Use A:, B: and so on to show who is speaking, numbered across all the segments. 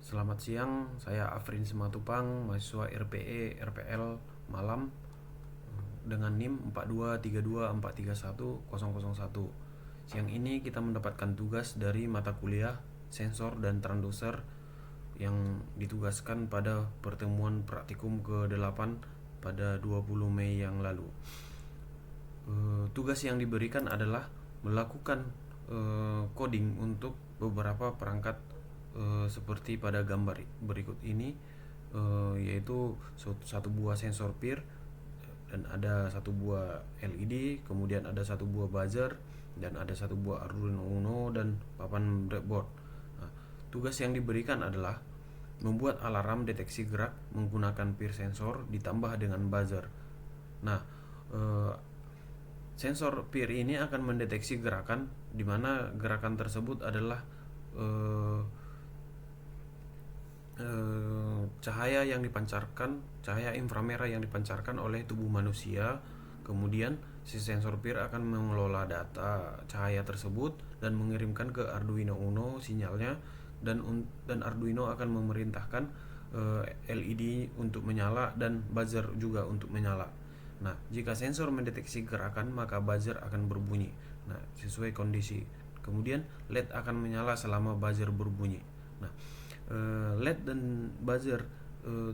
A: Selamat siang, saya Afrin Simatupang, mahasiswa RPE RPL Malam dengan NIM 4232431001. Siang ini kita mendapatkan tugas dari mata kuliah sensor dan transducer yang ditugaskan pada pertemuan praktikum ke-8 pada 20 Mei yang lalu. Tugas yang diberikan adalah melakukan coding untuk beberapa perangkat seperti pada gambar berikut ini, yaitu satu buah sensor PIR dan ada satu buah LED, kemudian ada satu buah buzzer dan ada satu buah Arduino Uno dan papan breadboard. Nah, tugas yang diberikan adalah membuat alarm deteksi gerak menggunakan PIR sensor ditambah dengan buzzer. Nah, sensor PIR ini akan mendeteksi gerakan, di mana gerakan tersebut adalah cahaya yang dipancarkan, cahaya inframerah yang dipancarkan oleh tubuh manusia. Kemudian si sensor PIR akan mengelola data cahaya tersebut dan mengirimkan ke Arduino Uno sinyalnya, dan Arduino akan memerintahkan LED untuk menyala dan buzzer juga untuk menyala. Nah, jika sensor mendeteksi gerakan, maka buzzer akan berbunyi. Nah, sesuai kondisi. Kemudian LED akan menyala selama buzzer berbunyi. Nah, LED dan buzzer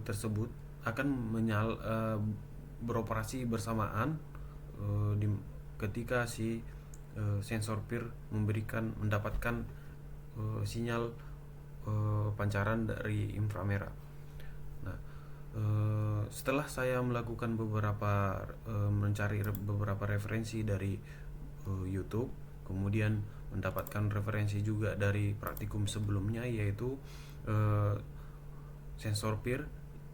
A: tersebut akan beroperasi bersamaan ketika si sensor PIR mendapatkan sinyal pancaran dari inframerah. Nah, setelah saya melakukan mencari beberapa referensi dari YouTube, kemudian mendapatkan referensi juga dari praktikum sebelumnya, yaitu sensor PIR,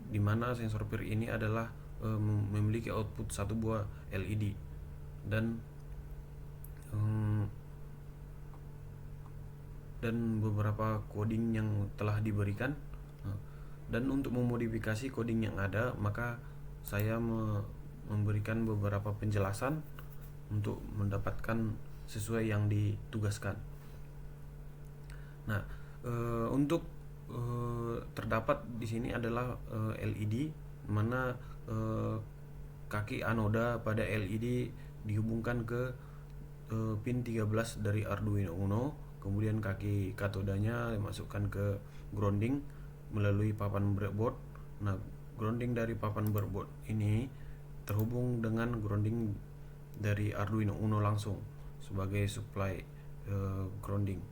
A: di mana sensor PIR ini adalah memiliki output satu buah LED dan beberapa coding yang telah diberikan. Dan untuk memodifikasi coding yang ada, maka saya memberikan beberapa penjelasan untuk mendapatkan sesuai yang ditugaskan. Nah, untuk terdapat di sini adalah LED, mana kaki anoda pada LED dihubungkan ke pin 13 dari Arduino Uno, kemudian kaki katodanya dimasukkan ke grounding melalui papan breadboard. Nah, grounding dari papan breadboard ini terhubung dengan grounding dari Arduino Uno langsung sebagai supply grounding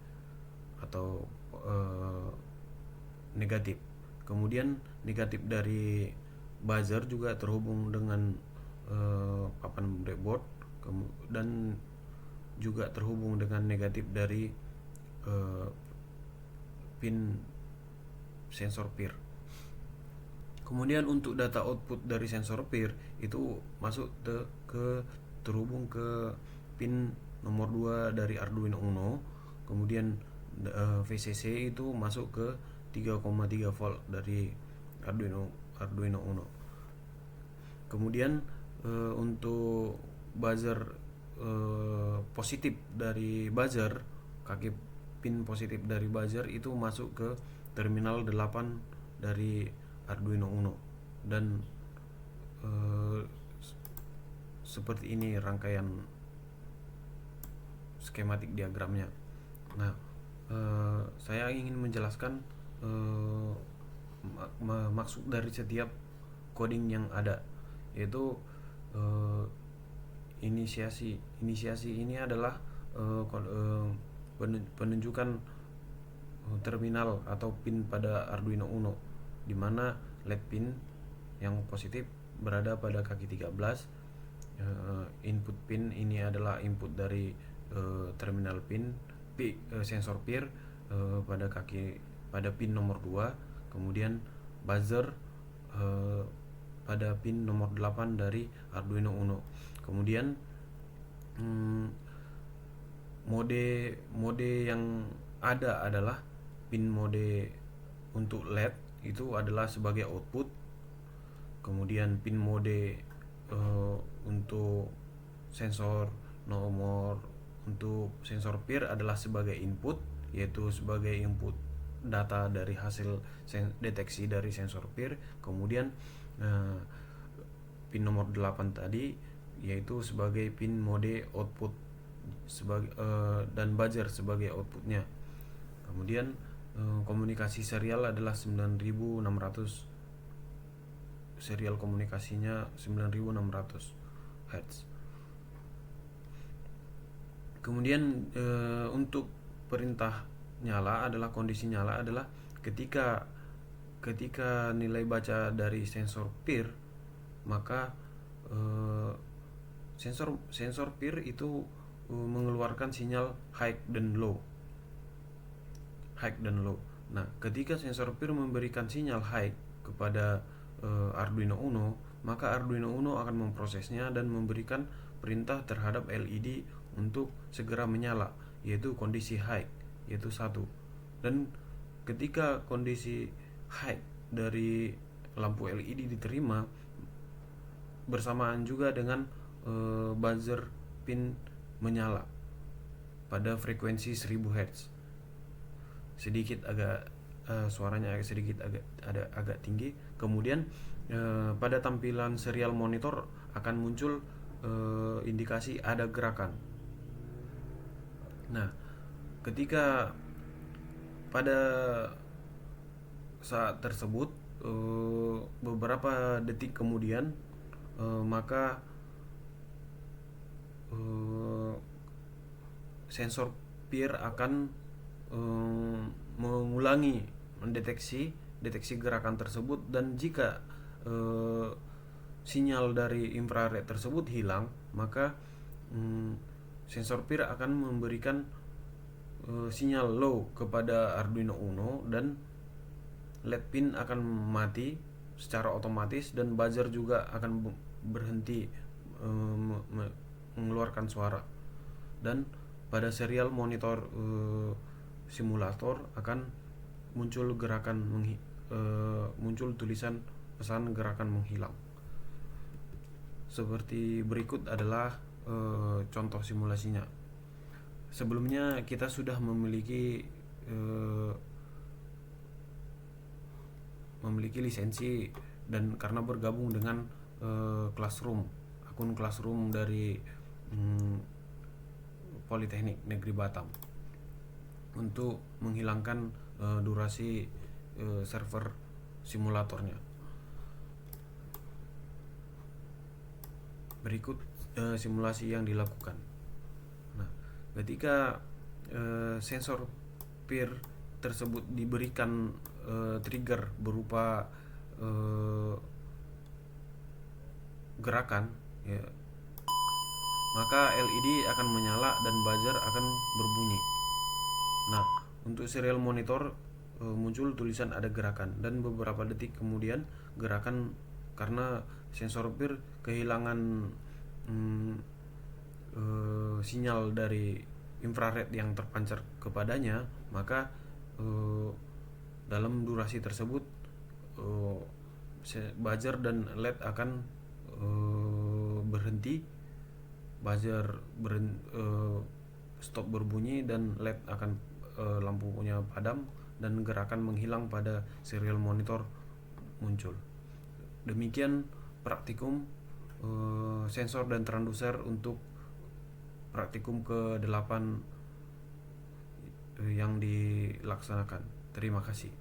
A: atau negatif. Kemudian negatif dari buzzer juga terhubung dengan papan breadboard dan juga terhubung dengan negatif dari pin sensor PIR. Kemudian untuk data output dari sensor PIR itu masuk terhubung ke pin nomor 2 dari Arduino Uno. Kemudian VCC itu masuk ke 3,3 volt dari Arduino Uno. Kemudian untuk buzzer positif dari buzzer, kaki pin positif dari buzzer itu masuk ke terminal 8 dari Arduino Uno. Dan seperti ini rangkaian skematik diagramnya. Nah, saya ingin menjelaskan maksud dari setiap coding yang ada, yaitu inisiasi ini adalah penunjukan terminal atau pin pada Arduino Uno, di mana LED pin yang positif berada pada kaki 13. Input pin ini adalah input dari terminal pin sensor PIR pada pin nomor 2. Kemudian buzzer pada pin nomor 8 dari Arduino Uno. Kemudian mode yang ada adalah pin mode untuk LED itu adalah sebagai output. Kemudian pin mode untuk sensor nomor untuk sensor PIR adalah sebagai input, yaitu sebagai input data dari hasil deteksi dari sensor PIR, kemudian pin nomor 8 tadi yaitu sebagai pin mode output sebagai dan buzzer sebagai outputnya. Kemudian komunikasi serial adalah 9600, serial komunikasinya 9600 Hz. Kemudian untuk perintah nyala adalah kondisi nyala adalah ketika nilai baca dari sensor PIR, maka sensor PIR itu mengeluarkan sinyal high dan low. Nah, ketika sensor PIR memberikan sinyal high kepada Arduino Uno, maka Arduino Uno akan memprosesnya dan memberikan perintah terhadap LED untuk segera menyala, yaitu kondisi high, yaitu 1. Dan ketika kondisi high dari lampu LED diterima, bersamaan juga dengan buzzer pin menyala pada frekuensi 1000 Hz. Sedikit agak suaranya agak tinggi. Kemudian pada tampilan serial monitor akan muncul indikasi ada gerakan. Nah, ketika pada saat tersebut beberapa detik kemudian maka sensor PIR akan mengulangi mendeteksi gerakan tersebut, dan jika sinyal dari infrared tersebut hilang, maka sensor PIR akan memberikan sinyal low kepada Arduino Uno dan LED pin akan mati secara otomatis dan buzzer juga akan berhenti mengeluarkan suara. Dan pada serial monitor simulator akan muncul muncul tulisan pesan gerakan menghilang. Seperti berikut adalah contoh simulasinya. Sebelumnya kita sudah memiliki lisensi, dan karena bergabung dengan akun Classroom dari Politeknik Negeri Batam untuk menghilangkan durasi server simulatornya. Berikut simulasi yang dilakukan. Nah, ketika sensor PIR tersebut diberikan trigger berupa gerakan, ya, maka LED akan menyala dan buzzer akan berbunyi. Nah, untuk serial monitor muncul tulisan ada gerakan, dan beberapa detik kemudian gerakan karena sensor PIR kehilangan sinyal dari infrared yang terpancar kepadanya, maka dalam durasi tersebut buzzer dan LED akan berhenti, buzzer stop berbunyi dan LED akan lampunya padam dan gerakan menghilang pada serial monitor muncul. Demikian praktikum sensor dan transducer untuk praktikum ke-8 yang dilaksanakan. Terima kasih.